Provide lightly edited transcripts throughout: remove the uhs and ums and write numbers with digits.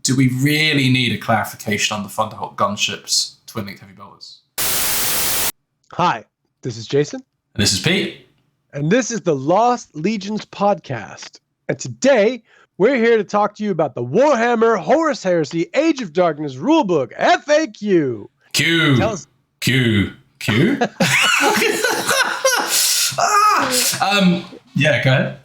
do we really need a clarification on the Thunderhawk gunships, twin-linked heavy bolters? Hi, this is Jason. And this is Pete. And this is the Lost Legions podcast. And today, we're here to talk to you about the Warhammer Horus Heresy Age of Darkness Rulebook FAQ. Q. Yeah, go ahead.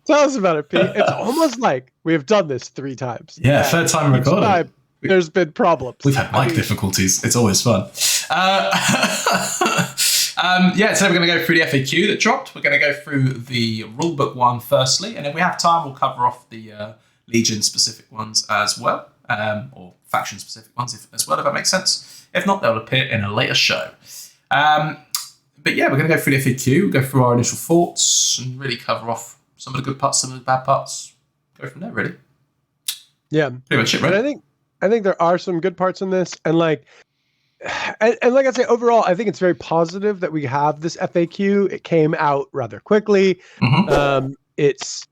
Tell us about it, Pete. It's almost like we have done this 3 times. Yeah, third time recording. There's been problems. We've had mic difficulties. It's always fun. Today we're going to go through the FAQ that dropped. We're going to go through the rulebook one firstly, and if we have time, we'll cover off the Legion-specific ones as well, or faction-specific ones as well, if that makes sense. If not, they'll appear in a later show. But yeah, we're going to go through the FAQ, go through our initial thoughts, and really cover off some of the good parts, some of the bad parts. Go from there, really. Yeah. Pretty much it, right? And I think there are some good parts in this, and like I say, overall, I think it's very positive that we have this FAQ. It came out rather quickly. Mm-hmm. It's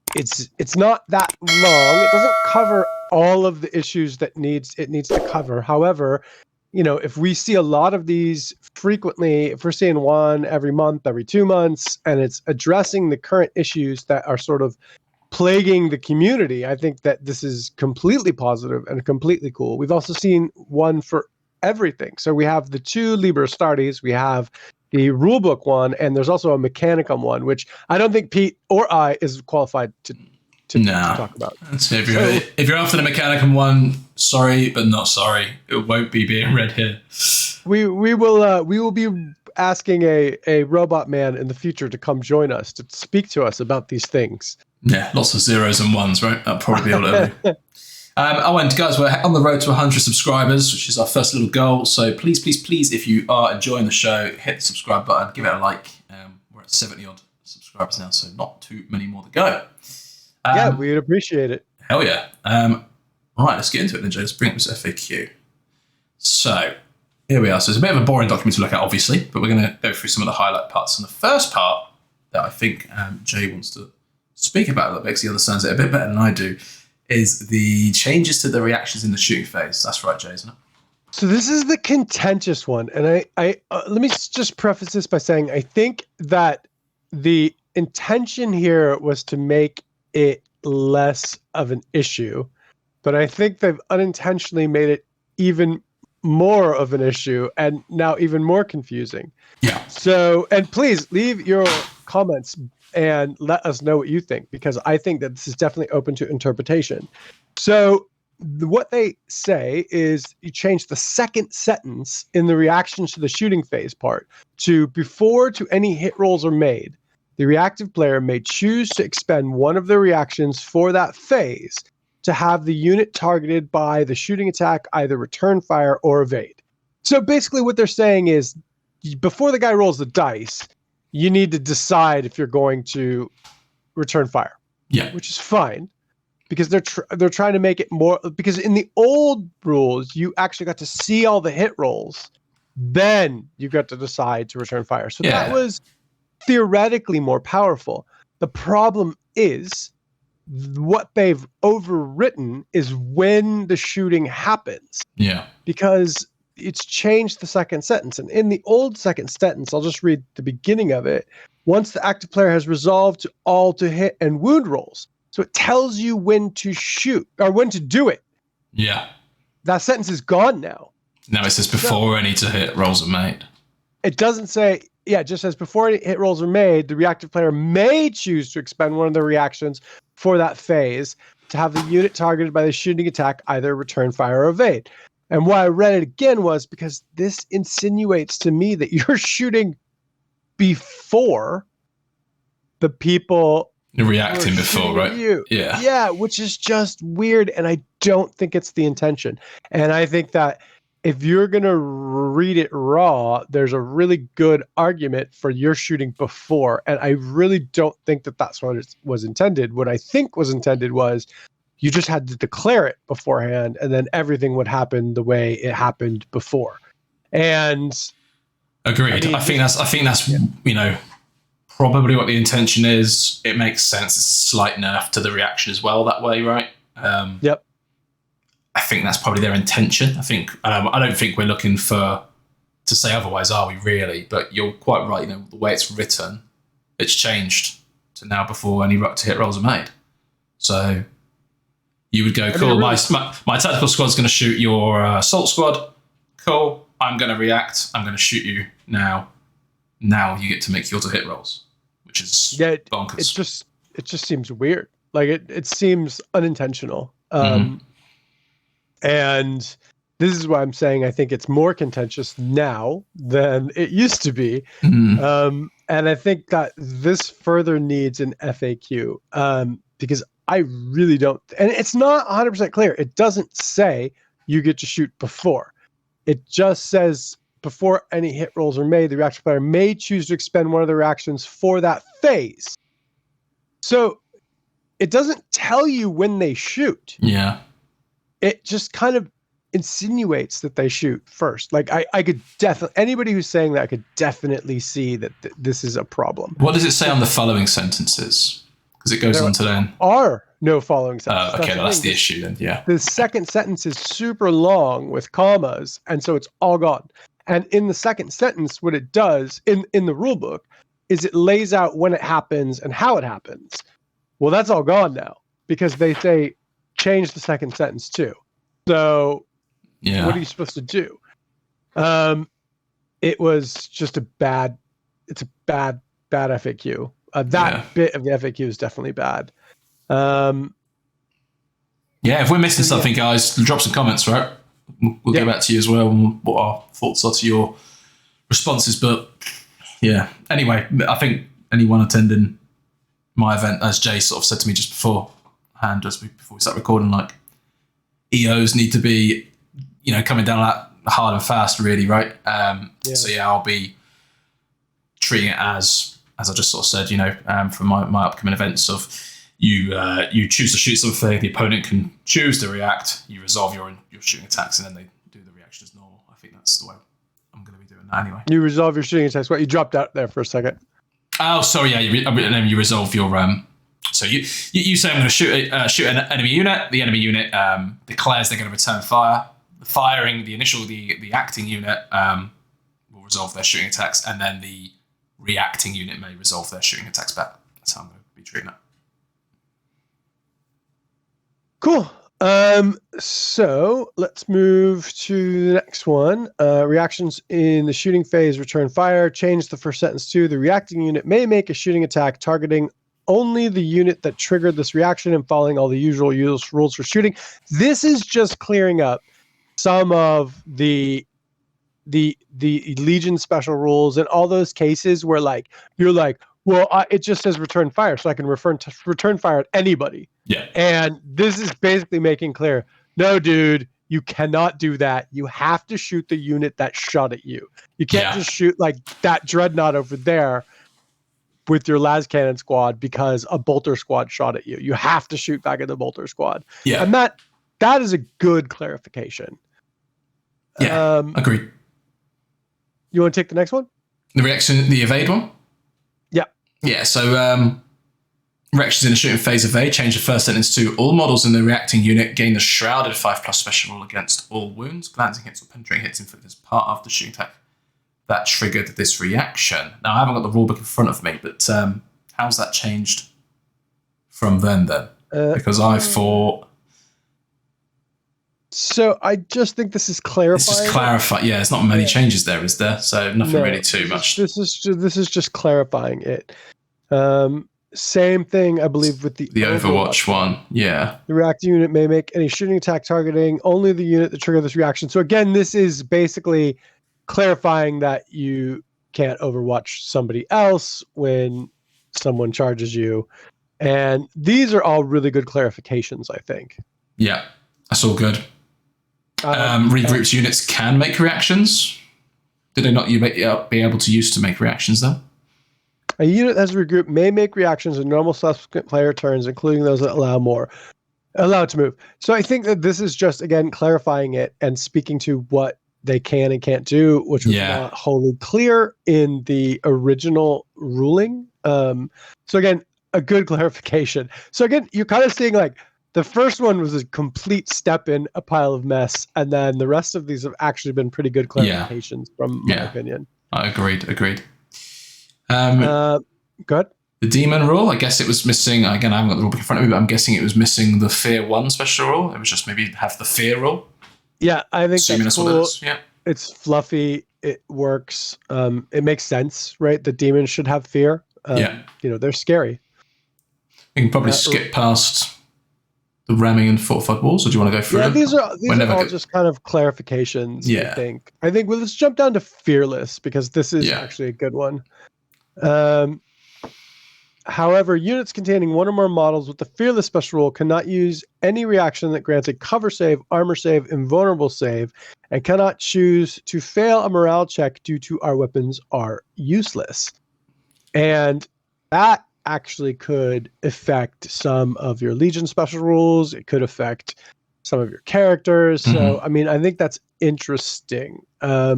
not that long. It doesn't cover all of the issues that it needs to cover. However, you know, if we see a lot of these frequently, if we're seeing one every month, every 2 months, and it's addressing the current issues that are sort of plaguing the community, I think that this is completely positive and completely cool. We've also seen one for everything. So we have the 2 Liber Astartes, we have the rulebook one, and there's also a Mechanicum one, which I don't think Pete or I is qualified to talk about. So if you're after the Mechanicum one, sorry, but not sorry. It won't be being read here. We will be asking a robot man in the future to come join us to speak to us about these things. Yeah, lots of zeros and ones, right? That'll probably be able to. And guys, we're on the road to 100 subscribers, which is our first little goal. So please, if you are enjoying the show, hit the subscribe button, give it a like. We're at 70 odd subscribers now, so not too many more to go. Yeah, we'd appreciate it. Hell yeah. Right, let's get into it then, Jay. Let's bring up this FAQ. So here we are. So it's a bit of a boring document to look at, obviously, but we're going to go through some of the highlight parts. And the first part that I think Jay wants to speak about a little bit, because he understands it a bit better than I do, is the changes to the reactions in the shooting phase. That's right, Jay, isn't it? So this is the contentious one. And I let me just preface this by saying I think that the intention here was to make it less of an issue, but I think they've unintentionally made it even more of an issue and now even more confusing. Yeah. So, and please leave your comments and let us know what you think, because I think that this is definitely open to interpretation. So what they say is you change the second sentence in the reactions to the shooting phase part to before to any hit rolls are made, the reactive player may choose to expend one of their reactions for that phase to have the unit targeted by the shooting attack either return fire or evade. So basically what they're saying is before the guy rolls the dice, you need to decide if you're going to return fire. Yeah, which is fine, because they're trying to make it more, because in the old rules you actually got to see all the hit rolls, then you got to decide to return fire. So that was theoretically more powerful. The problem is what they've overwritten is when the shooting happens. Yeah, because it's changed the second sentence. And in the old second sentence, I'll just read the beginning of it. Once the active player has resolved to all to hit and wound rolls. So it tells you when to shoot or when to do it. Yeah. That sentence is gone now. Now it says before any to hit rolls are made. It doesn't say, it just says before any hit rolls are made, the reactive player may choose to expend one of their reactions for that phase to have the unit targeted by the shooting attack either return fire or evade. And why I read it again was because this insinuates to me that you're shooting before the people reacting before, right? Yeah, which is just weird, and I don't think it's the intention. And I think that if you're going to read it raw, there's a really good argument for you're shooting before. And I really don't think that that's what it was intended. What I think was intended was you just had to declare it beforehand, and then everything would happen the way it happened before. And agreed. I think that's you know, probably what the intention is. It makes sense. It's a slight nerf to the reaction as well that way, right? Yep. I think that's probably their intention. I think I don't think we're looking to say otherwise, are we really? But you're quite right. You know, the way it's written, it's changed to now before any to hit rolls are made. So you would go, cool. My tactical squad's going to shoot your assault squad. Cool. I'm going to react. I'm going to shoot you now. Now you get to make your to hit rolls, which is bonkers. It just seems weird. Like it seems unintentional. And this is why I'm saying I think it's more contentious now than it used to be. And I think that this further needs an FAQ because I really don't, and it's not 100% clear. It doesn't say you get to shoot before. It just says before any hit rolls are made, the reaction player may choose to expend one of the reactions for that phase. So it doesn't tell you when they shoot. Yeah. It just kind of insinuates that they shoot first. Like I could definitely, anybody who's saying that, I could definitely see that this is a problem. What does it say on the following sentences? Because it goes on to then. Are no following sentences. Okay, that's the issue then, yeah. The second sentence is super long with commas, and so it's all gone. And in the second sentence, what it does in the rule book is it lays out when it happens and how it happens. Well, that's all gone now because they say change the second sentence too. So what are you supposed to do? It was just a bad FAQ. Bit of the FAQ is definitely bad. If we're missing something, guys, drop some comments, right? We'll get back to you as well and what our thoughts are to your responses. But yeah, anyway, I think anyone attending my event, as Jay sort of said to me just before we start recording, like EOs need to be, coming down that hard and fast, really, right? So I'll be treating it as I just sort of said, for my upcoming events of you choose to shoot something, the opponent can choose to react, you resolve your shooting attacks, and then they do the reaction as normal. I think that's the way I'm going to be doing that anyway. You resolve your shooting attacks. What, you dropped out there for a second. Oh, sorry, yeah, and then you resolve your so you say I'm going to shoot an enemy unit. The enemy unit declares they're going to return fire. The acting unit will resolve their shooting attacks, and then the reacting unit may resolve their shooting attacks back. That's how I'm going to be treating it. Cool. So let's move to the next one. Reactions in the shooting phase, return fire. Change the first sentence to the reacting unit may make a shooting attack targeting only the unit that triggered this reaction and following all the usual rules for shooting. This is just clearing up some of the Legion special rules and all those cases where you're like, well, it just says return fire, so I can return fire at anybody. Yeah. And this is basically making clear, no, dude, you cannot do that. You have to shoot the unit that shot at you. You can't just shoot like that dreadnought over there with your las cannon squad because a bolter squad shot at you. You have to shoot back at the bolter squad. Yeah. And that is a good clarification. Yeah, agreed. You want to take the next one? The reaction, the evade one? Yeah. Yeah, so reactions in the shooting phase evade, change the first sentence to all models in the reacting unit gain the shrouded 5+ special rule against all wounds, glancing hits or penetrating hits inflicted as part of the shooting attack that triggered this reaction. Now, I haven't got the rulebook in front of me, but how's that changed from then? Because I thought... So I just think this is clarifying. It's just clarifying. Yeah, there's not many changes there, is there? So nothing really too much. This is just clarifying it. Same thing, I believe, with the Overwatch one. Yeah. The reacting unit may make any shooting attack targeting only the unit that triggered this reaction. So again, this is basically clarifying that you can't overwatch somebody else when someone charges you. And these are all really good clarifications, I think. Yeah, that's all good. Regrouped units can make reactions. Did they not be able to use to make reactions, though? A unit as a regroup may make reactions in normal subsequent player turns, including those that allow to move. So I think that this is just, again, clarifying it and speaking to what they can and can't do, which was not wholly clear in the original ruling. So again, a good clarification. So again, you're kind of seeing like the first one was a complete step in a pile of mess, and then the rest of these have actually been pretty good clarifications from my opinion. I agreed. Good. The demon rule, I guess it was missing. Again, I haven't got the rulebook in front of me, but I'm guessing it was missing the fear 1 special rule. It was just maybe have the fear rule. Yeah, I think that's cool. What it is. Yeah. It's fluffy. It works. It makes sense, right? The demons should have fear. They're scary. We can probably skip past the ramming and fortified walls, or do you want to go through them? These are all just kind of clarifications, I think. Well, let's jump down to fearless, because this is actually a good one. However, units containing one or more models with the fearless special rule cannot use any reaction that grants a cover save, armor save, invulnerable save, and cannot choose to fail a morale check due to our weapons are useless. And that actually could affect some of your Legion special rules. It could affect some of your characters. So, I mean, I think that's interesting. I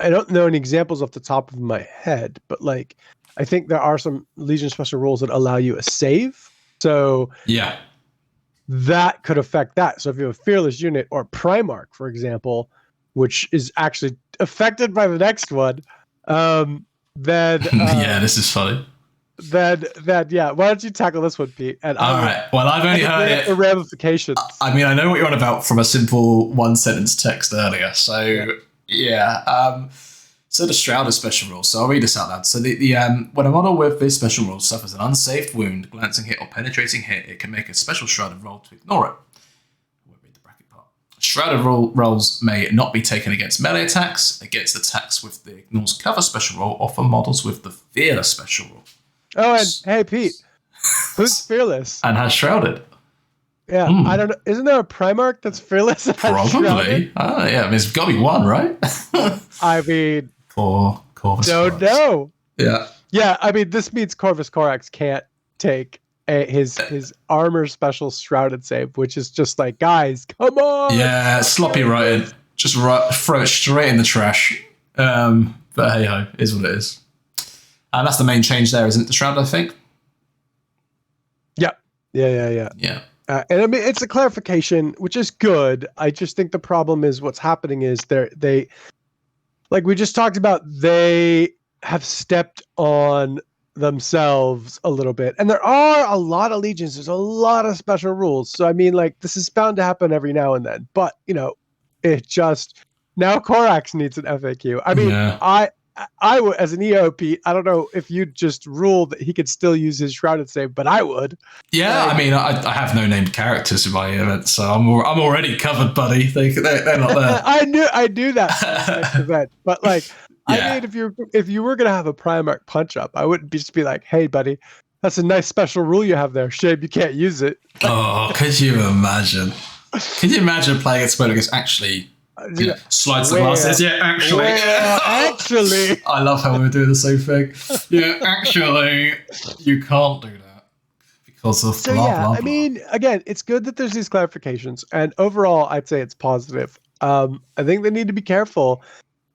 don't know any examples off the top of my head, but like, I think there are some Legion special rules that allow you a save. So that could affect that. So if you have a fearless unit or Primarch, for example, which is actually affected by the next one, then this is funny. Then why don't you tackle this one, Pete? And all right. Well, I've only heard it. The ramifications. I mean, I know what you're on about from a simple one-sentence text earlier. So So the Shrouded special rule. So I'll read this out loud. So when a model with this special rule suffers an unsaved wound, glancing hit, or penetrating hit, it can make a special Shrouded roll to ignore it. I won't read the bracket part. Shrouded rolls may not be taken against melee attacks, against attacks with the ignores cover special rule, or for models with the fearless special rule. Oh, and hey, Pete, who's fearless? And has Shrouded. Yeah, I don't know. Isn't there a Primarch that's fearless? Probably. I mean, it's got to be one, right? I mean, for Corvus don't know. Yeah. I mean, this means Corvus Corax can't take his armor special Shrouded save, which is just like, guys, come on. Yeah, sloppy writing. Just throw it straight in the trash. But hey ho, is what it is. And that's the main change there, isn't it? The Shroud, I think. Yeah. And I mean, it's a clarification, which is good. I just think the problem is what's happening is they, like we just talked about, they have stepped on themselves a little bit. And there are a lot of legions. There's a lot of special rules. So, I mean, like, this is bound to happen every now and then. But, it just, now Corax needs an FAQ. I mean, I would, as an EO, Pete, I don't know if you'd just rule that he could still use his Shrouded save, but I would. Yeah, I mean, I have no named characters in my event, so I'm already covered, buddy. They're not there. I knew that event, but like, I mean, if you were gonna have a Primarch punch up, I wouldn't just be like, hey, buddy, that's a nice special rule you have there. Shame you can't use it. Oh, could you imagine? Could you imagine playing against Hereticus actually? Slides the glasses. Actually. I love how we're doing the same thing. Actually, you can't do that because of blah, blah, blah. I mean, again, it's good that there's these clarifications, and overall, I'd say it's positive. I think they need to be careful,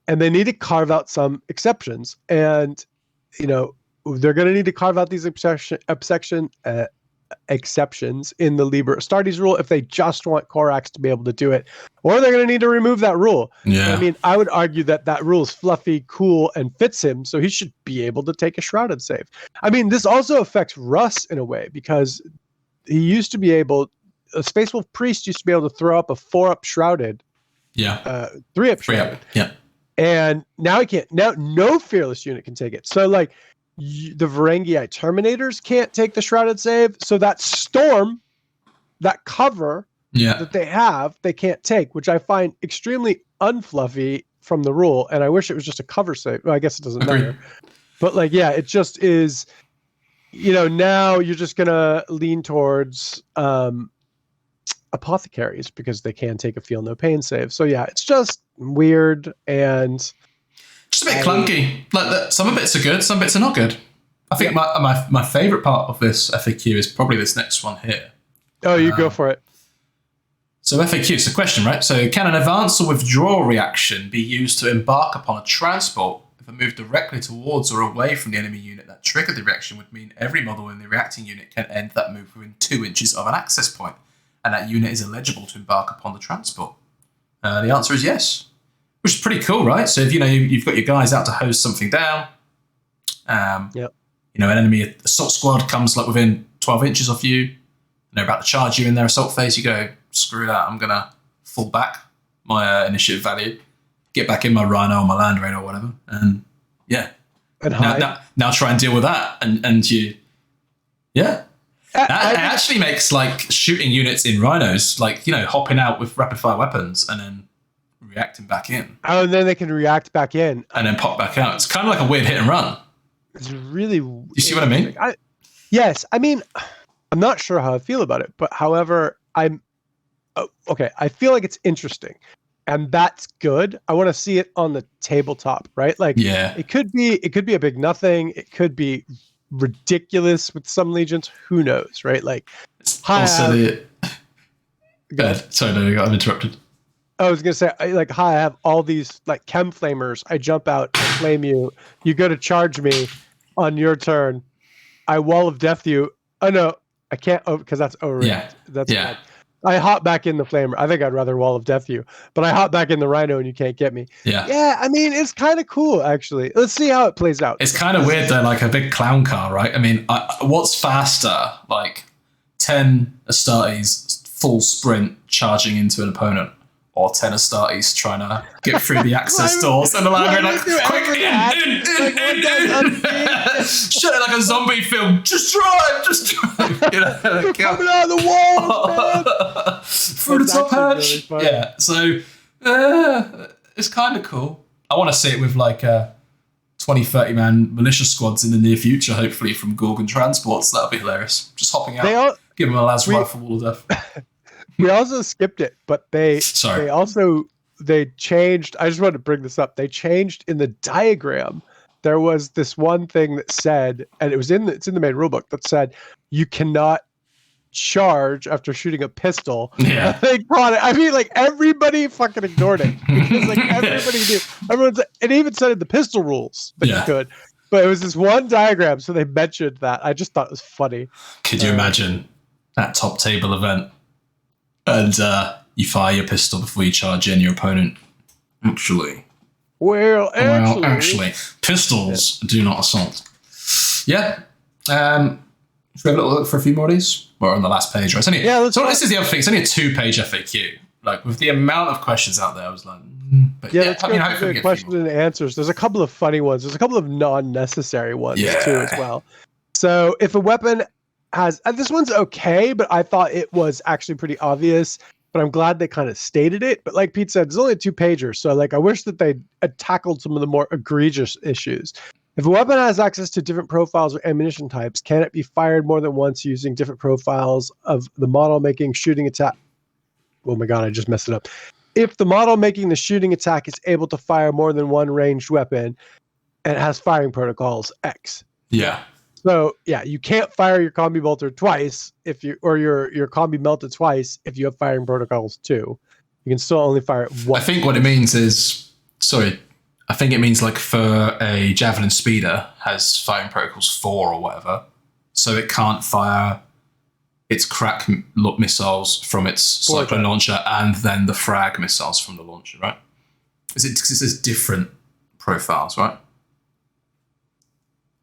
and they need to carve out some exceptions, and they're going to need to carve out these exceptions in the Liber Astartes rule if they just want Corax to be able to do it, or they're going to need to remove that rule. I mean, I would argue that rule is fluffy, cool, and fits him, so he should be able to take a Shrouded save. I mean, this also affects Russ in a way, because he used to be able, a Space Wolf Priest used to be able to throw up a 4-up Shrouded, 3-up Shrouded, and now he can't. Now no fearless unit can take it. So like, the Varangii Terminators can't take the Shrouded save, so that storm, that cover that they have, they can't take, which I find extremely unfluffy from the rule, and I wish it was just a cover save. Well, I guess it doesn't matter. But like, it just is, now you're just going to lean towards apothecaries because they can take a feel no pain save. So it's just weird and just a bit clunky. Like some bits are good, some bits are not good. I think my favorite part of this FAQ is probably this next one here. Oh, you go for it. So FAQ, it's a question, right? So can an advance or withdraw reaction be used to embark upon a transport if a move directly towards or away from the enemy unit that triggered the reaction would mean every model in the reacting unit can end that move within 2 inches of an access point? and that unit is eligible to embark upon the transport? The answer is yes, which is pretty cool, right? So if you've got your guys out to hose something down, Yep. an enemy assault squad comes like within 12 inches of you, and they're about to charge you in their assault phase, you go, screw that, I'm gonna fall back my initiative value, get back in my Rhino or my Land Raider or whatever, and And now try and deal with that, and you, it actually makes like shooting units in Rhinos, like hopping out with rapid fire weapons and then reacting back in. Oh, and then they can react back in and then pop back out. It's kind of like a weird hit and run. It's really. You see what I mean? Yes, I mean, I'm not sure how I feel about it, but however, okay. I feel like it's interesting. And that's good. I want to see it on the tabletop, right? Like, it could be a big nothing. It could be ridiculous with some legions. Who knows, right? Like, Sorry, no, I'm interrupted. I was gonna say, I have all these like chem flamers. I jump out, and flame you. You go to charge me on your turn. I wall of death you. Oh no, I can't because that's over. Yeah, that's bad. I hop back in the flamer. I think I'd rather wall of death you, but I hop back in the Rhino and you can't get me. Yeah. I mean, it's kind of cool actually. Let's see how it plays out. It's kind of weird though, like a big clown car, right? I mean, what's faster, like 10 Astartes full sprint charging into an opponent, or 10 Astartes trying to get through the access doors and the Land Raider quick in. Shut it like a zombie film. Just drive. You're coming out of the wall, through the top hatch. Really so it's kind of cool. I want to see it with like 20, 30 man militia squads in the near future, hopefully from Gorgon transports. That'll be hilarious. Just hopping out, give them a las rifle wall of death. We also skipped it, but they changed. I just wanted to bring this up. They changed in the diagram. There was this one thing that said, and it's in the main rulebook, that said you cannot charge after shooting a pistol. Yeah. They caught it. I mean, like everybody fucking ignored it because like everybody knew. It even said in the pistol rules that you could. But it was this one diagram, so they mentioned that. I just thought it was funny. Could you imagine that top table event? And you fire your pistol before you charge in your opponent. Actually, pistols do not assault. Yeah. Should we have a little look for a few more of these? We're on the last page, right? This is the other thing. It's only a 2-page FAQ. Like, with the amount of questions out there, I was like, let's go through the questions and answers. There's a couple of funny ones. There's a couple of non-necessary ones, too, as well. So, if a weapon has this one's okay, but I thought it was actually pretty obvious, but I'm glad they kind of stated it. But like Pete said, it's only a 2-pager, so like I wish that they had tackled some of the more egregious issues. If a weapon has access to different profiles or ammunition types, can it be fired more than once using different profiles of the model making shooting attack? Oh my god, I just messed it up. If the model making the shooting attack is able to fire more than one ranged weapon and it has firing protocols X. Yeah. So you can't fire your combi bolter twice your combi melted twice if you have firing protocols 2. You can still only fire it once. I think what it means is, I think it means like for a Javelin Speeder has firing protocols 4 or whatever, so it can't fire its crack missiles from its cyclone launcher and then the frag missiles from the launcher, right? Because it says different profiles, right?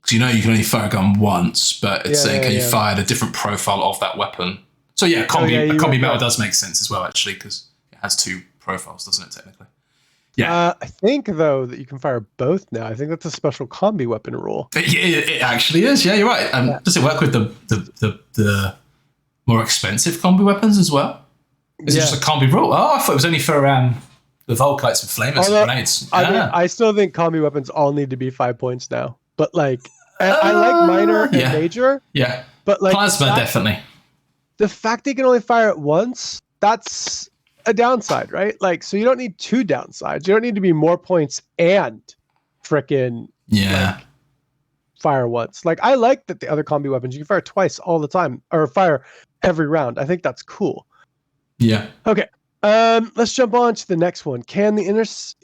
Because you can only fire a gun once, but it's saying can you fire a different profile of that weapon? So combi metal does make sense as well, actually, because it has 2 profiles, doesn't it, technically? Yeah. I think, though, that you can fire both now. I think that's a special combi weapon rule. It actually is. Yeah, you're right. Does it work with the more expensive combi weapons as well? Is it just a combi rule? Oh, I thought it was only for the Volkites and Flamers and grenades. I still think combi weapons all need to be 5 points now. But like, I like minor and major. Yeah. But like plasma, definitely. The fact they can only fire it once, that's a downside, right? Like, so you don't need 2 downsides. You don't need to be more points and frickin' fire once. Like, I like that the other combi weapons you can fire twice all the time, or fire every round. I think that's cool. Yeah. Okay. Let's jump on to the next one. Can the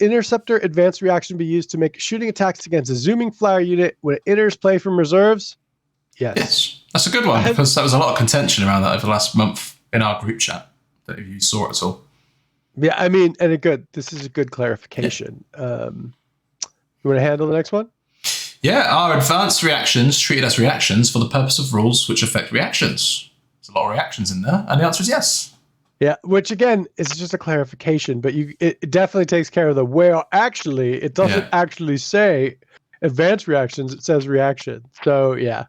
interceptor advanced reaction be used to make shooting attacks against a zooming flyer unit when it enters play from reserves? Yes. That's a good one, because there was a lot of contention around that over the last month in our group chat. Don't know if you saw it at all. Yeah, I mean, this is a good clarification. Yeah. You want to handle the next one? Yeah, are advanced reactions treated as reactions for the purpose of rules which affect reactions? There's a lot of reactions in there, and the answer is yes. Yeah, which again is just a clarification, but it definitely takes care of the where actually it doesn't actually say advanced reactions, it says reaction. So yeah.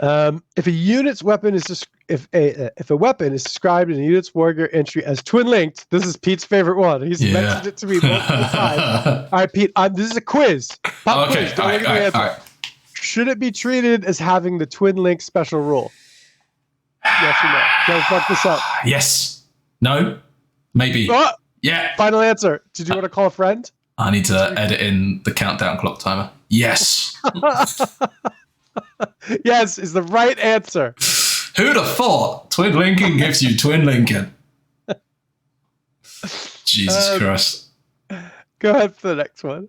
If a unit's weapon is if a weapon is described in a unit's warrior entry as twin linked, this is Pete's favorite one. He's mentioned it to me multiple times. All right, Pete, this is a quiz. Pop quiz. Don't look at the answer. Should it be treated as having the twin link special rule? Yes or no? Don't fuck this up. Yes. No. Maybe. Yeah. Final answer. Did you want to call a friend? I need to edit in the countdown clock timer. Yes. Yes is the right answer. Who'd have thought twin linking gives you twin linking? Jesus Christ. Go ahead for the next one.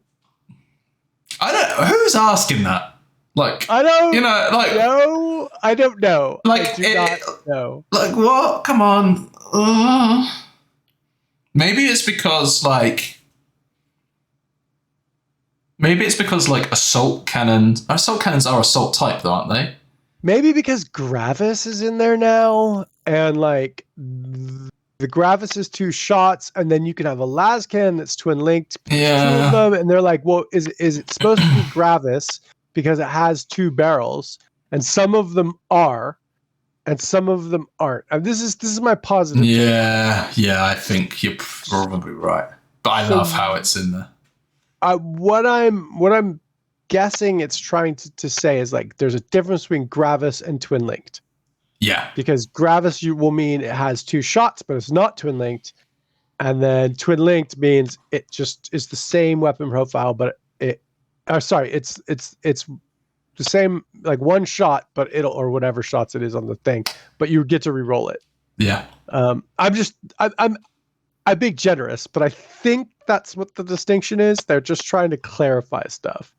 I don't. Who's asking that? Like, I don't. You know, like. No, I don't know. Like, I do not know. Like what? Come on. Maybe it's because like assault cannons are assault type, though, aren't they? Maybe because Gravis is in there now, and like the Gravis is 2 shots, and then you can have a Lascan that's twin linked. Yeah. 2 of them, and they're like, well, is it supposed to be Gravis because it has 2 barrels, and some of them are, and some of them aren't. And this is my positive. Yeah, I think you're probably right, but I love how it's in there. What I'm guessing it's trying to say is like there's a difference between Gravis and twin linked. Yeah. Because Gravis will mean it has 2 shots, but it's not twin linked, and then twin linked means it just is the same weapon profile, but it's the same, like 1 shot, but or whatever shots it is on the thing, but you get to re-roll it. Yeah. I'm being generous, but I think that's what the distinction is. They're just trying to clarify stuff.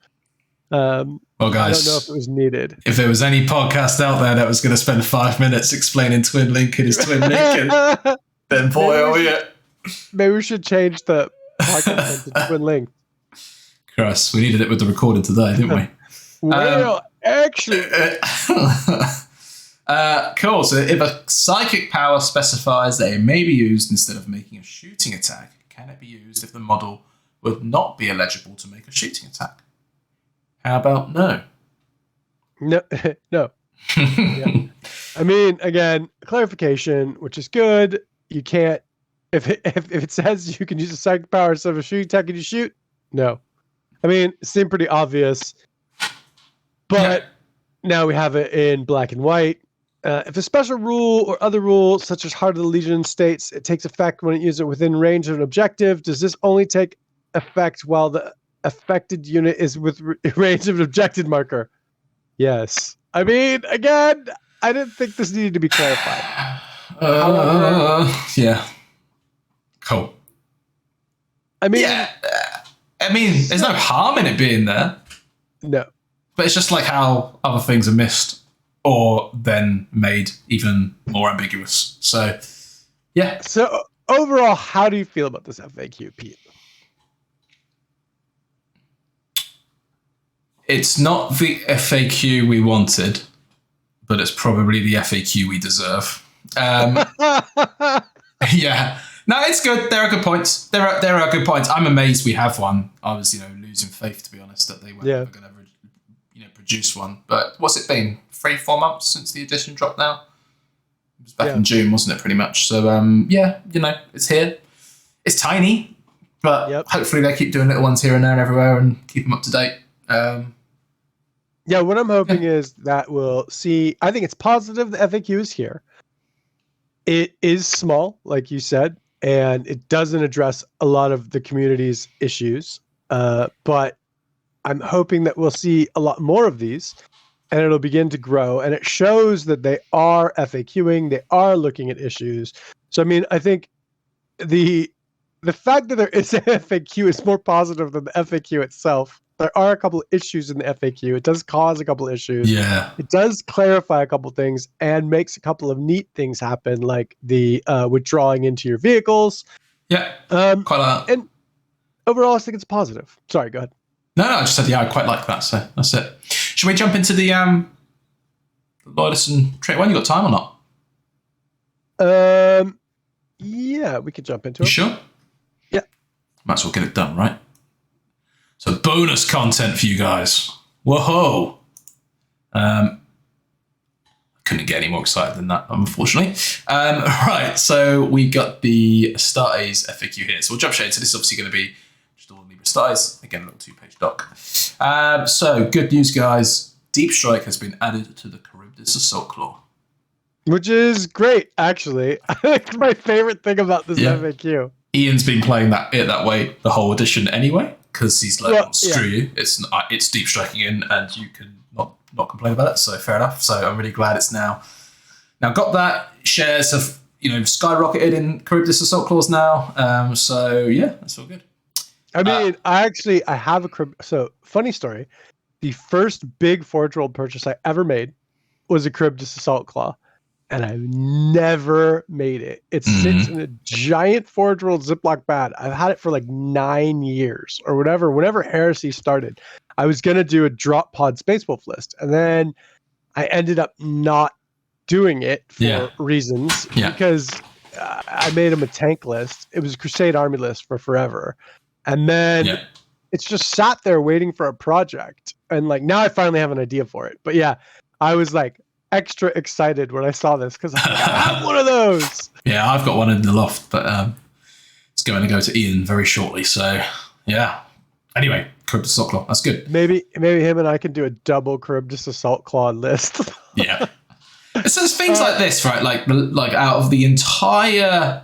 Well, guys, I don't know if it was needed. If there was any podcast out there that was going to spend 5 minutes explaining twin linking is twin linking, then boy, oh yeah. Maybe we should change the podcast to twin link. Christ, we needed it with the recording today, didn't we? Well, actually. Cool. So if a psychic power specifies that it may be used instead of making a shooting attack, can it be used if the model would not be eligible to make a shooting attack? How about no? No. Yeah. I mean, again, clarification, which is good. You can't, if it says you can use a psychic power instead of a shooting attack, can you shoot? No. I mean, it seemed pretty obvious, but now we have it in black and white. If a special rule or other rule, such as Heart of the Legion, states it takes effect when it uses it within range of an objective, does this only take effect while the affected unit is with range of an objective marker? Yes. I mean, again, I didn't think this needed to be clarified. Yeah. Cool. I mean, there's no harm in it being there. No. But it's just like how other things are missed or then made even more ambiguous. So, yeah. So, overall, how do you feel about this FAQ, Pete? It's not the FAQ we wanted, but it's probably the FAQ we deserve. Yeah. No, it's good. There are good points. There are good points. I'm amazed we have one. I was, losing faith, to be honest, that they weren't ever going to, produce one. But what's it been? 3-4 months since the edition dropped now? It was back in June, wasn't it, pretty much? So, it's here. It's tiny, but hopefully they keep doing little ones here and there and everywhere and keep them up to date. What I'm hoping is that we'll see. I think it's positive the FAQ is here. It is small, like you said, and it doesn't address a lot of the community's issues. But I'm hoping that we'll see a lot more of these, and it'll begin to grow. And it shows that they are FAQing, they are looking at issues. So, I mean, I think the fact that there is an FAQ is more positive than the FAQ itself. there are a couple of issues in the FAQ. It does cause a couple of issues. Yeah. It does clarify a couple of things and makes a couple of neat things happen, like the withdrawing into your vehicles. Yeah. Quite like that. And overall, I think it's positive. Sorry, go ahead. No, I just said, yeah, I quite like that. So that's it. Should we jump into the Loyalist and Trait one? You got time or not? Yeah, we could jump into it. You sure? Yeah. Might as well get it done, right? So bonus content for you guys. Whoa! Couldn't get any more excited than that, unfortunately. Right, so we got the Astartes FAQ here. So we'll jump straight into this. Is obviously going to be just all the Liber Astartes. Again, a little 2-page doc. So good news, guys. Deep Strike has been added to the Charybdis Assault Claw. Which is great, actually. It's my favorite thing about this FAQ. Ian's been playing it that way the whole edition anyway, because he's like, well, screw you. It's deep striking in, and you can not complain about it. So fair enough. So I'm really glad it's now got that. Shares have skyrocketed in Charybdis Assault Claws now. So yeah, that's all good. I mean, I have a so funny story. The first big Forge World purchase I ever made was a Charybdis Assault Claw. And I've never made it. It sits in a giant Forge World Ziploc bag. I've had it for like 9 years or whatever. Whenever Heresy started, I was going to do a drop pod Space Wolf list. And then I ended up not doing it for reasons because I made him a tank list. It was a Crusade Army list for forever. And then it's just sat there waiting for a project. And like now I finally have an idea for it. But yeah, I was like, extra excited when I saw this because I have one of those. Yeah, I've got one in the loft, but it's going to go to Ian very shortly. So yeah. Anyway, Charybdis Assault Claw, that's good. Maybe him and I can do a double Charybdis Assault Claw list. Yeah. So there's things like this, right? Like out of the entire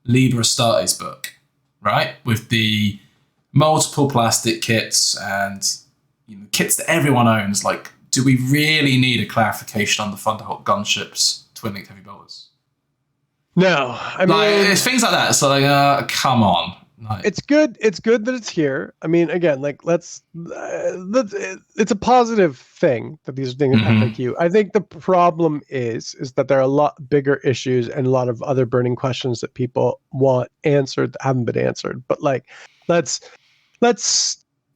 Liber Astartes book, right, with the multiple plastic kits and kits that everyone owns, like. Do we really need a clarification on the Thunderhawk gunships, twin-linked heavy bolters? No, I mean it's things like that. So come on. It's good. It's good that it's here. I mean, again, like let's it's a positive thing that these things are FAQ. I think the problem is that there are a lot bigger issues and a lot of other burning questions that people want answered that haven't been answered. But like, let's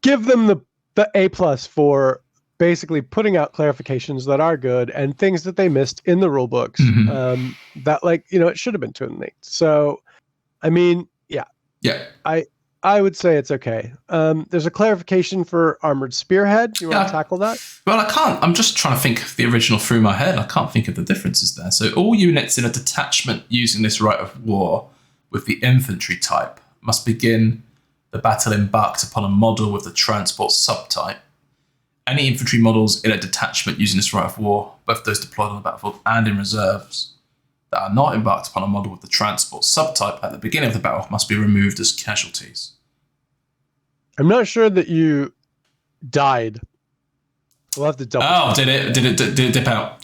give them the A+ for basically putting out clarifications that are good and things that they missed in the rule books that it should have been twin linked. So, I mean, yeah, I would say it's okay. There's a clarification for Armored Spearhead. You want to tackle that? Well, I can't. I'm just trying to think of the original through my head. I can't think of the differences there. So all units in a detachment using this rite of war with the infantry type must begin the battle embarked upon a model with the transport subtype. Any infantry models in a detachment using this rite of war, both those deployed on the battlefield and in reserves, that are not embarked upon a model with the transport subtype at the beginning of the battle must be removed as casualties. I'm not sure that you died. We'll have to double. Oh, did it dip out?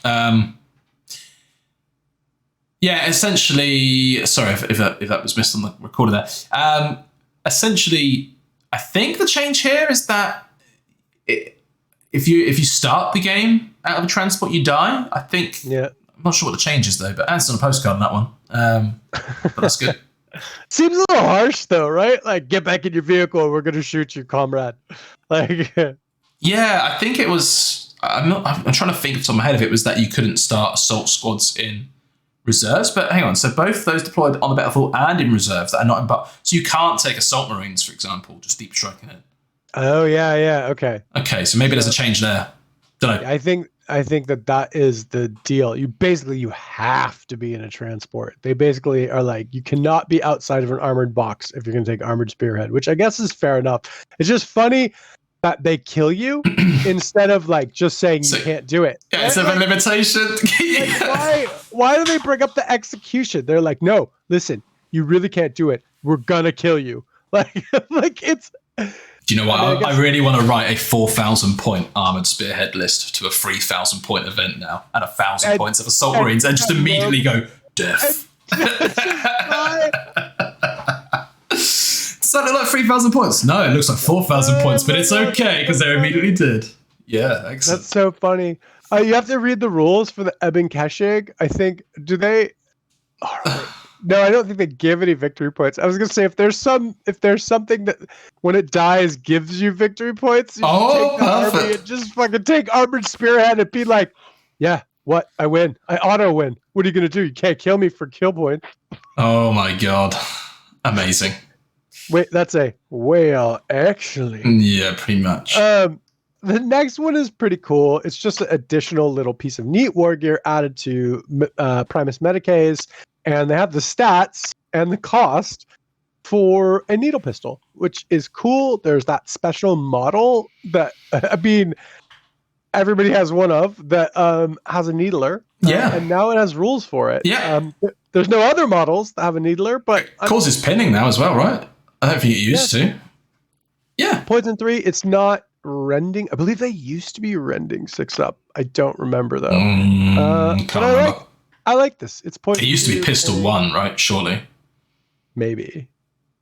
Yeah, essentially. Sorry if that was missed on the recorder there. Essentially, I think the change here is that if you start the game out of a transport, you die. I think. Yeah. I'm not sure what the change is though, but answer on a postcard on that one. But that's good. Seems a little harsh though, right? Like, get back in your vehicle or we're going to shoot you, comrade. Like, yeah, I think it was, I'm trying to think off the top of my head if it was that you couldn't start assault squads in reserves, but hang on. So both those deployed on the battlefield and in reserves that are not in, so you can't take assault marines, for example, just deep striking it. Oh yeah. Okay. Okay. So maybe there's a change there. Don't know. I think that is the deal. You have to be in a transport. They basically are like, you cannot be outside of an armored box if you're going to take Armored Spearhead, which I guess is fair enough. It's just funny that they kill you instead of like just saying you can't do it. Yeah, it's a limitation. Like, why do they bring up the execution? They're like, no, listen, you really can't do it. We're gonna kill you. Like it's. Do you know what? I really want to write a 4,000 point Armored Spearhead list to a 3,000 point event now, and 1,000 points of Assault Marines, and just immediately go death. So that look like 3,000 points? No, it looks like 4,000 points, but it's okay because they immediately did. Yeah, excellent. That's so funny. You have to read the rules for the Eben Keshig. I think, do they? All right. No, I don't think they give any victory points. I was gonna say if there's something that when it dies gives you victory points, you take the army and just fucking take Armored Spearhead and be like, yeah, what? I win. I auto win. What are you gonna do? You can't kill me for kill points. Oh my god. Amazing. Wait, that's a whale, actually. Yeah, pretty much. The next one is pretty cool. It's just an additional little piece of neat war gear added to Primus Medicaes, and they have the stats and the cost for a needle pistol, which is cool. There's that special model that, I mean, everybody has one of that has a needler. Yeah. And now it has rules for it. Yeah. There's no other models that have a needler, but... It causes pinning now as well, right? I don't think it used to. Yeah. Poison 3, it's not rending. I believe they used to be rending 6-up. I don't remember, though. Can't remember. I like this. It's poison. It used to be pistol 1, right? Surely. Maybe.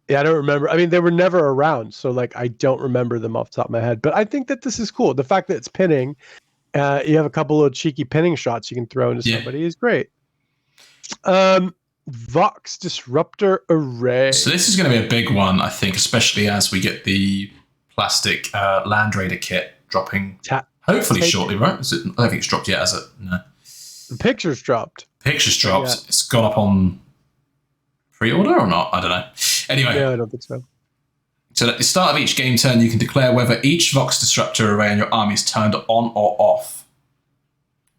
Yeah, I don't remember. I mean, they were never around, so like I don't remember them off the top of my head. But I think that this is cool. The fact that it's pinning, you have a couple of cheeky pinning shots you can throw into somebody is great. Vox Disruptor Array. So this is going to be a big one, I think, especially as we get the plastic Land Raider kit dropping hopefully shortly, right? I don't think it's dropped yet, has it? No. The picture's dropped. Picture's dropped. Yeah. It's gone up on pre-order or not? I don't know. Anyway. Yeah, I don't think so. So at the start of each game turn, you can declare whether each Vox Disruptor array in your army is turned on or off.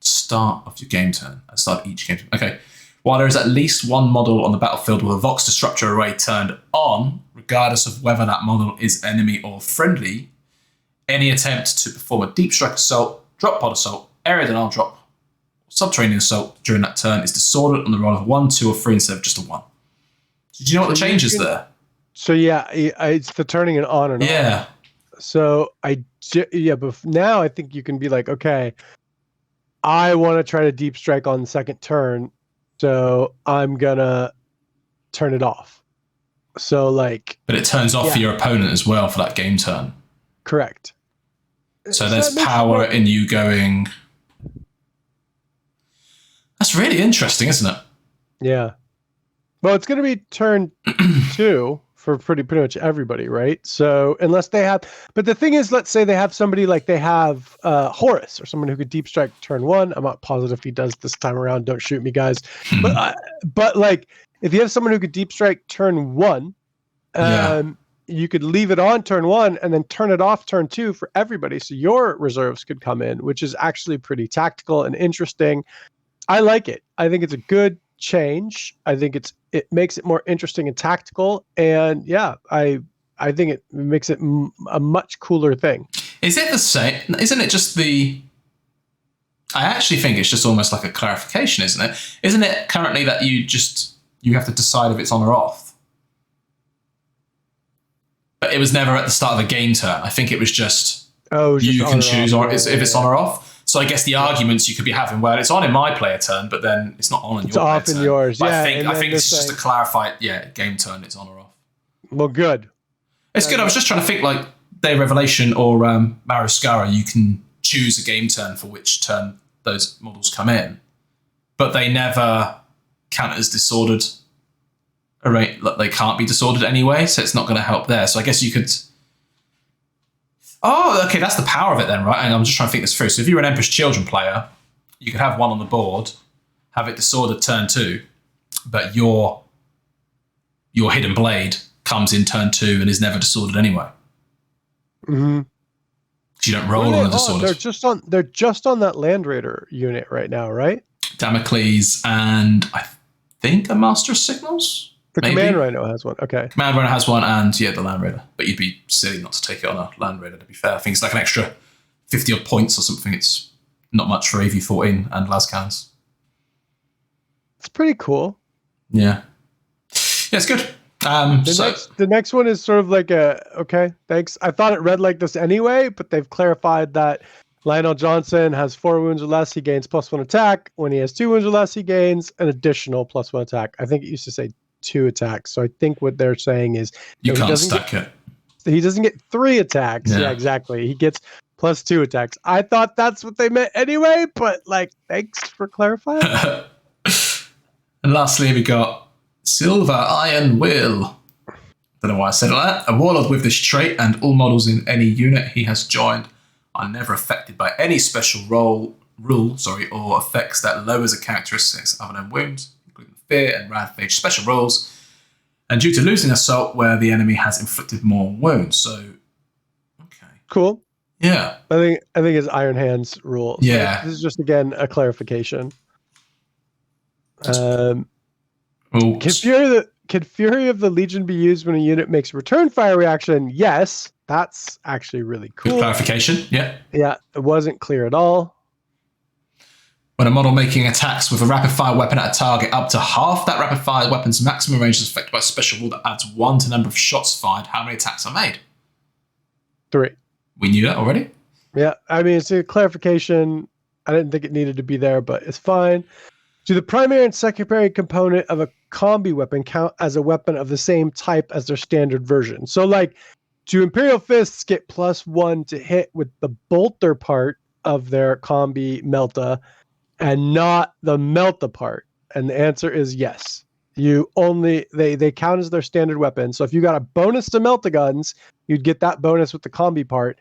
Start of your game turn. At the start of each game turn. Okay. While there is at least one model on the battlefield with a Vox Disruptor array turned on, regardless of whether that model is enemy or friendly, any attempt to perform a deep strike assault, drop pod assault, area denial drop, subterranean assault during that turn is disordered on the roll of 1, 2, or 3 instead of just a 1. So do you know what the change is there? So yeah, it's the turning it on and off. Yeah. So but now I think you can be like, okay, I want to try to deep strike on the second turn, so I'm gonna turn it off. So like, but it turns off for your opponent as well for that game turn. Correct. So there's power in you going. That's really interesting, isn't it? Yeah. Well, it's going to be turn 2 for pretty much everybody, right? So unless they have, but the thing is, let's say they have somebody like they have Horus or someone who could deep strike turn 1. I'm not positive if he does this time around. Don't shoot me, guys. But like if you have someone who could deep strike turn 1, you could leave it on turn 1 and then turn it off turn 2 for everybody. So your reserves could come in, which is actually pretty tactical and interesting. I like it. I think it's a good change. I think it makes it more interesting and tactical, and yeah, I think it makes it a much cooler thing. Is it the same? Isn't it just the? I actually think it's just almost like a clarification, isn't it? Isn't it currently that you have to decide if it's on or off? But it was never at the start of a game turn. I think it was just you can choose if it's on or off. So I guess the arguments you could be having, well, it's on in my player turn, but then it's not on in your player turn. It's off in yours, but I think it's just to clarify, game turn, it's on or off. Well, good. It's good. I was just trying to think, like, Day of Revelation or Maruscara, you can choose a game turn for which turn those models come in, but they never count as disordered. They can't be disordered anyway, so it's not going to help there. So I guess you could... Oh, okay, that's the power of it then, right? And I'm just trying to think this through. So if you're an Emperor's Children player, you could have one on the board, have it disordered turn 2, but your Hidden Blade comes in turn 2 and is never disordered anyway. Mm-hmm. You don't roll on a disordered. They're just on that Land Raider unit right now, right? Damocles and I think a Master of Signals? The maybe. Command Rhino has one. Okay. Command Rhino has one, and the Land Raider. But you'd be silly not to take it on a Land Raider, to be fair. I think it's like an extra 50 odd points or something. It's not much for AV-14 and Lascans. It's pretty cool. Yeah. Yeah, it's good. The next one is sort of like okay, thanks. I thought it read like this anyway, but they've clarified that Lionel Johnson has 4 wounds or less, he gains +1 attack. When he has 2 wounds or less, he gains an additional +1 attack. I think it used to say 2 attacks. So I think what they're saying is you can't stack it. He doesn't get 3 attacks. Yeah. Yeah, exactly. He gets plus 2 attacks. I thought that's what they meant anyway, but like, thanks for clarifying. And lastly, we got Silver Iron Will. Don't know why I said it like that. A warlord with this trait, and all models in any unit he has joined are never affected by any special rule, or effects that lowers a characteristics other than wounds, including fear and rampage special rules. And due to losing assault, where the enemy has inflicted more wounds. So, okay, cool. Yeah, I think it's Iron Hands rule. So yeah, this is just again a clarification. Can Fury of the Legion be used when a unit makes a return fire reaction? Yes, that's actually really cool. Good clarification. Yeah. Yeah, it wasn't clear at all. When a model making attacks with a rapid fire weapon at a target, up to half that rapid fire weapon's maximum range is affected by a special rule that adds 1 to the number of shots fired. How many attacks are made? 3. We knew that already. Yeah, I mean, it's a clarification. I didn't think it needed to be there, but it's fine. Do the primary and secondary component of a combi weapon count as a weapon of the same type as their standard version? So, like, do Imperial Fists get +1 to hit with the bolter part of their combi melta and not the melta part? And the answer is yes. They count as their standard weapon. So if you got a bonus to melta guns, you'd get that bonus with the combi part.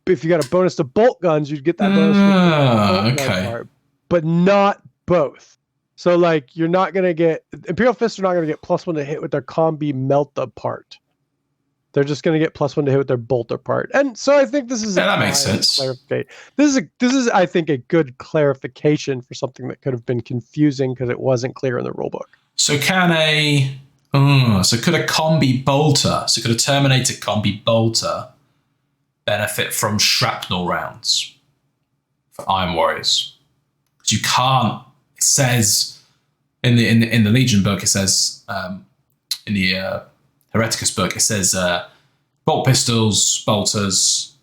If you got a bonus to bolt guns, you'd get that bonus with the bolt gun part, but not both. So like you're not gonna get Imperial Fists are not gonna get +1 to hit with their combi melta part. They're just gonna get +1 to hit with their bolter part. And so I think this is that makes sense. This is I think a good clarification for something that could have been confusing because it wasn't clear in the rulebook. So could a combi bolter, could a Terminator combi bolter benefit from shrapnel rounds for Iron Warriors? Because you can't. It says in the Legion book. It says in the Hereticus book. It says bolt pistols, bolters,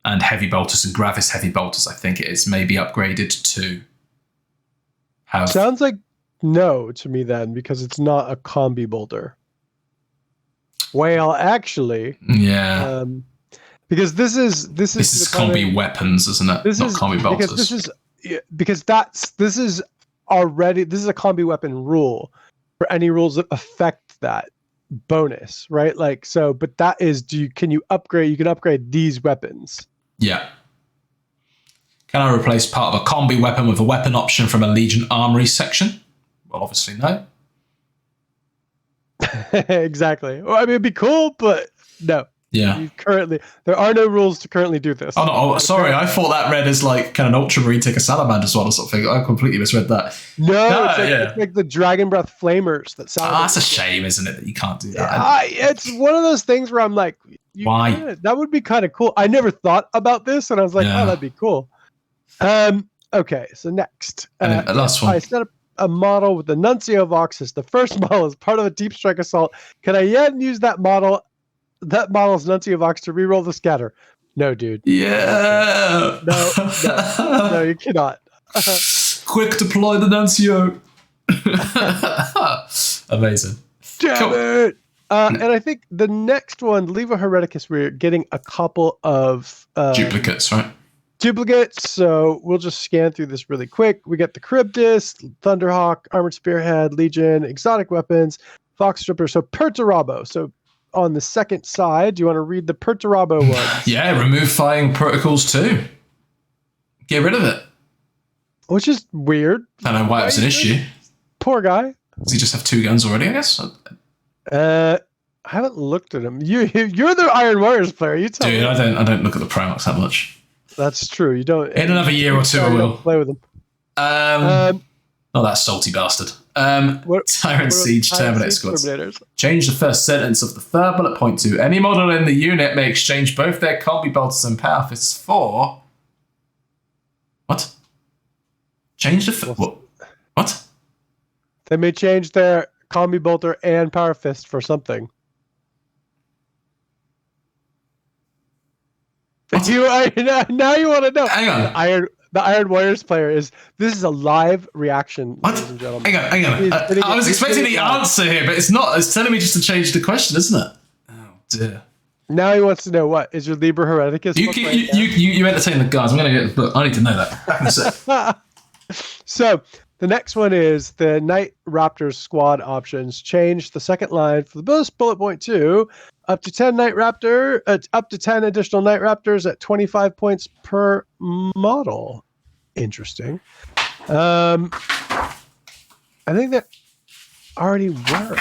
and heavy bolters and Gravis heavy bolters. I think it is maybe upgraded to have. Sounds like no to me then, because it's not a combi bolter. Well, actually, yeah. Because this is combi weapons, isn't it? Not combi bolters. Because this is a combi weapon rule for any rules that affect that bonus, right? Like so, but that is can you upgrade these weapons? Yeah. Can I replace part of a combi weapon with a weapon option from a Legion Armory section? Well, obviously no. Exactly. Well, I mean, it'd be cool, but no. Yeah. There are no rules to currently do this. Oh, no, sorry. I thought that read as like kind of an Ultramarine take a Salamander's one or something. I completely misread that. No, it's like the Dragon Breath Flamers that sound. That's a shame, isn't it, that you can't do that? It's one of those things where I'm like, why? That would be kind of cool. I never thought about this, and I was like, oh, that'd be cool. Okay, so next. Last one. I set up a model with the Nuncio Vox as the first model as part of a deep strike assault. Can I yet use that model's Nuncio Vox to reroll the scatter? No, dude. Yeah. No, you cannot. Quick, deploy the Nuncio. Amazing. Damn it. And I think the next one, Liber Hereticus, we're getting a couple of duplicates, right? Duplicates. So we'll just scan through this really quick. We got the Cryptus, Thunderhawk, Armored Spearhead, Legion, exotic weapons, Fox Stripper. So Perturabo. So on the second side, do you want to read the Perturabo ones? Yeah, remove firing protocols too. Get rid of it. Which is weird. I don't know why it was an issue. Poor guy. Does he just have 2 guns already, I guess? I haven't looked at him. You're the Iron Warriors player. You tell me. Dude, I don't look at the Primarchs that much. That's true. You don't. In another year or 2, I will play with them. Not that salty bastard. Tyrant Siege Terminator Squads. Change the first sentence of the third bullet point to any model in the unit may exchange both their combi bolters and power fists for. What? Change the what? They may change their combi bolter and power fist for something. Now you want to know. Hang on. the Iron Warriors player is. This is a live reaction, What? ladies and gentlemen. Hang on. I was expecting the answer here, but it's not. It's telling me just to change the question, isn't it? Oh dear. Now he wants to know what is your Liber Hereticus. You entertain the guys. I'm going to get the book. I need to know that. Back in a sec. So the next one is the Night Raptors squad options. Change the second line for the bonus bullet point to up to 10 up to 10 additional Night Raptors at 25 points per model. Interesting. I think that already were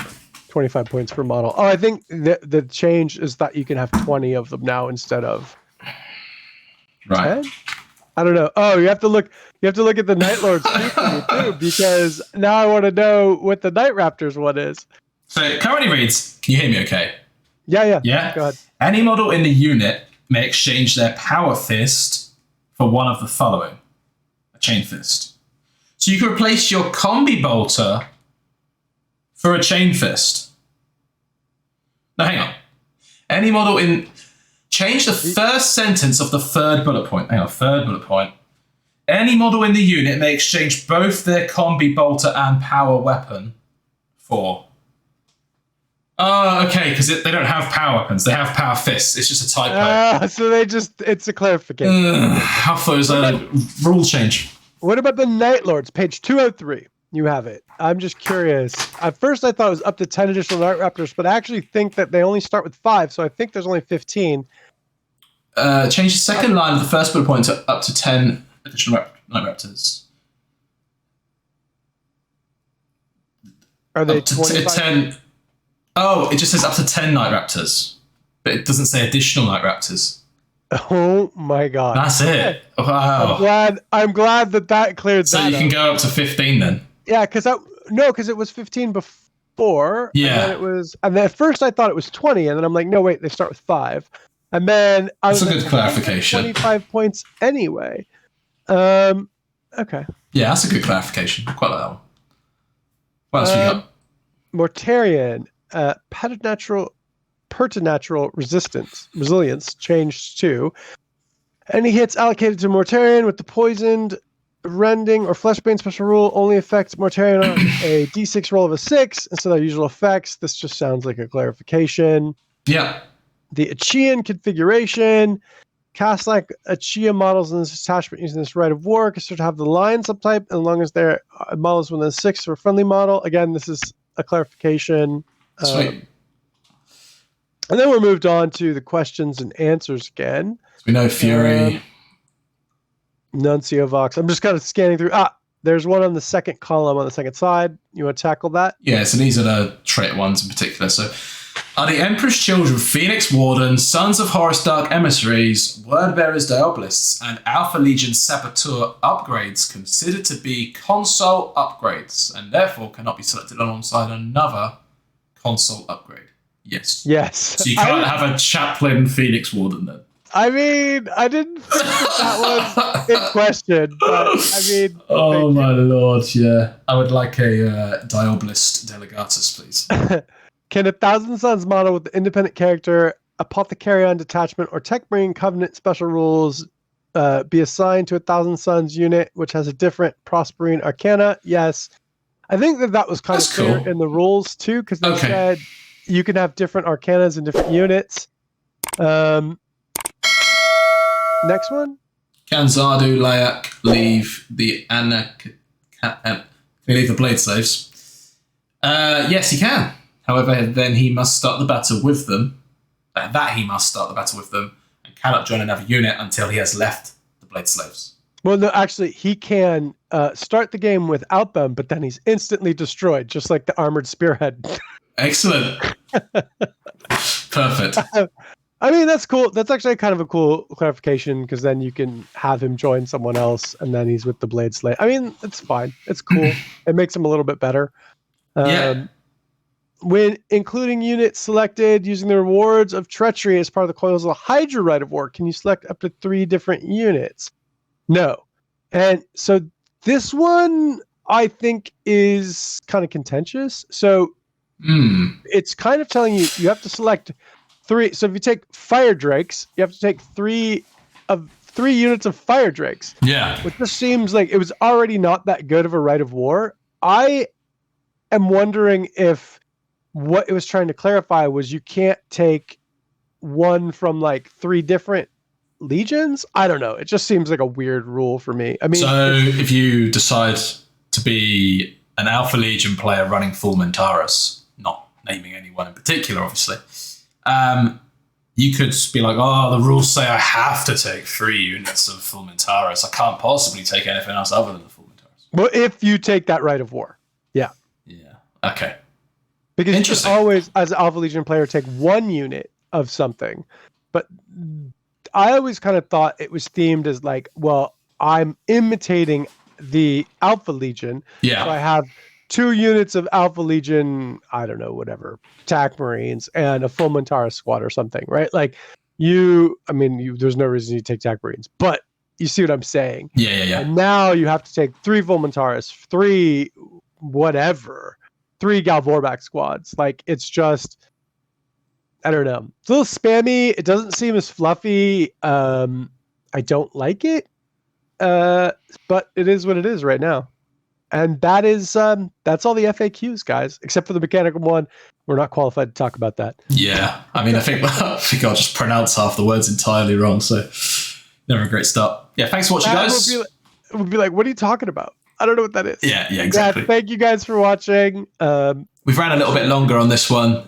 25 points per model. Oh, I think the change is that you can have 20 of them now instead of 10? I don't know. Oh, you have to look at the Night Lords too, because now I want to know what the Night Raptors one is. So it currently reads, can you hear me okay? Yeah. Yeah? Go ahead. Any model in the unit may exchange their power fist for one of the following. A chain fist. So you can replace your combi bolter for a chain fist. Now hang on. Any model in... Change the first sentence of the third bullet point. Hang on, third bullet point. Any model in the unit may exchange both their combi bolter and power weapon for... Oh, okay, because they don't have power weapons. They have power fists. It's just a typo. So it's a clarification. How far is a rule change? What about the Night Lords? Page 203. You have it. I'm just curious. At first I thought it was up to 10 additional Night Raptors, but I actually think that they only start with 5, so I think there's only 15. Change the second line of the first bullet point to up to 10 additional Night Raptors. Are they up to 10? Oh, it just says up to 10 Night Raptors, but it doesn't say additional Night Raptors. Oh my god. That's it. Wow. I'm glad that cleared so that up. So you can go up to 15 then? Yeah, because it was 15 before. Yeah. And then at first I thought it was 20, and then I'm like, no, wait, they start with 5. And then I was That's a good clarification. 25 points anyway. Okay. Yeah, that's a good clarification. I quite like that one. What else we got? Mortarion, preternatural resilience changed to any hits allocated to Mortarion with the poisoned, rending, or fleshbane special rule only affects Mortarion on a d6 roll of a 6 instead of usual effects. This just sounds like a clarification. Yeah. The Achaean configuration. Cast like Achaea models in this attachment using this Rite of War considered to have the Lion subtype as long as their models within 6 for a friendly model. Again, this is a clarification. Sweet. And then we're moved on to the questions and answers again. We know Fury. Nuncio Vox. I'm just kind of scanning through. There's one on the second column on the second side. You want to tackle that? Yeah, so these are the trait ones in particular. So, are the Emperor's Children, Phoenix Wardens, Sons of Horus Dark Emissaries, Wordbearers Diabolists, and Alpha Legion Saboteur upgrades considered to be console upgrades and therefore cannot be selected alongside another console upgrade? Yes. Yes. So you can't have a Chaplain Phoenix Warden then? I mean, I didn't think that was in question, but I mean... Oh my lord, yeah. I would like a Diabolist Delegatus, please. Can a Thousand Suns model with the independent character, Apothecarion Detachment, or Tech Marine Covenant special rules be assigned to a Thousand Suns unit, which has a different Prosperine Arcana? Yes. I think that was kind of clear in the rules, too, because they said you can have different Arcanas in different units. Next one? Can Zardu Layak leave the leave the Blade Slaves? Yes, he can. However, then he must start the battle with them. He must start the battle with them and cannot join another unit until he has left the Blade Slaves. Well, no, actually, he can start the game without them, but then he's instantly destroyed, just like the Armored Spearhead. Excellent. Perfect. I mean, that's cool. That's actually kind of a cool clarification because then you can have him join someone else and then he's with the Blade Slave. I mean, it's fine. It's cool. It makes him a little bit better. When including units selected using the rewards of treachery as part of the Coils of the Hydra Rite of War, can you select up to 3 different units? No. And so this one I think is kind of contentious. So it's kind of telling you have to select 3. So if you take Fire Drakes, you have to take 3 of 3 units of fire drakes. Yeah. Which just seems like it was already not that good of a rite of war. I am wondering if what it was trying to clarify was you can't take one from like 3 different legions. I don't know. It just seems like a weird rule for me. I mean, so if you decide to be an Alpha Legion player running Fulmentaris, not naming anyone in particular, obviously, you could be like, oh, the rules say I have to take 3 units of Fulmentaris. I can't possibly take anything else other than the Fulmentaris. Well, if you take that rite of war. Yeah. Yeah. Okay. Because you can always, as an Alpha Legion player, take 1 unit of something. But I always kind of thought it was themed as like, well, I'm imitating the Alpha Legion. Yeah. So I have 2 units of Alpha Legion, I don't know, whatever, TAC Marines and a full Montara squad or something, right? Like there's no reason you take TAC Marines, but you see what I'm saying? Yeah. And now you have to take 3 Volmontaris, 3 whatever, 3 Galvorback squads. Like, it's just, I don't know. It's a little spammy. It doesn't seem as fluffy. I don't like it, but it is what it is right now. And that is that's all the FAQs, guys, except for the mechanical one. We're not qualified to talk about that. Yeah, I mean, I think I'll just pronounce half the words entirely wrong. So never a great start. Yeah, thanks for watching, guys. We'll be like, what are you talking about? I don't know what that is. Yeah, exactly. Yeah, thank you guys for watching. We've ran a little bit longer on this one.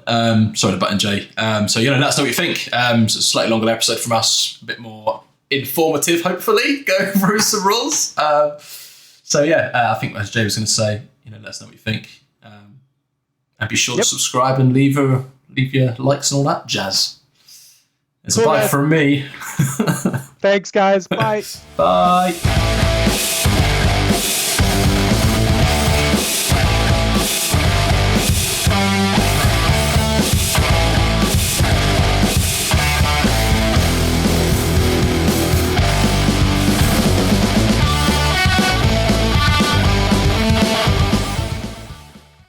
Sorry to button Jay. So, let us know what you think. So a slightly longer episode from us, a bit more informative, hopefully, going through some rules. I think as Jay was going to say, let us know what you think. And be sure to subscribe and leave your likes and all that jazz. It's a bye from me. Thanks, guys. Bye. Bye.